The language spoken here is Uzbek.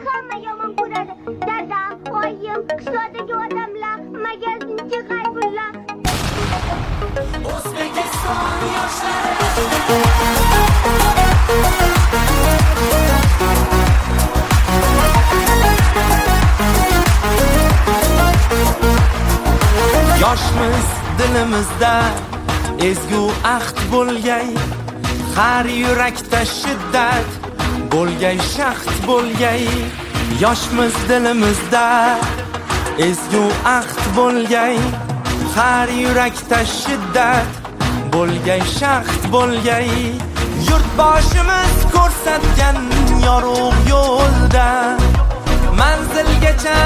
hamma yomon ko'radi. Dadam, oyim, qishloqdagi odamlar, magazinchi G'aybulla. O'zbekiston Yoshmiz dilimizda ezgu ahd bo'lgay, har yurakda shiddat bo'lgay, shaxt bo'lgay. Yoshmiz dilimizda ezgu ahd bo'lgay, har yurakda shiddat bo'lgay, shaxt bo'lgay. Yurtboshimiz ko'rsatgan yorug' yo'lda manzilgacha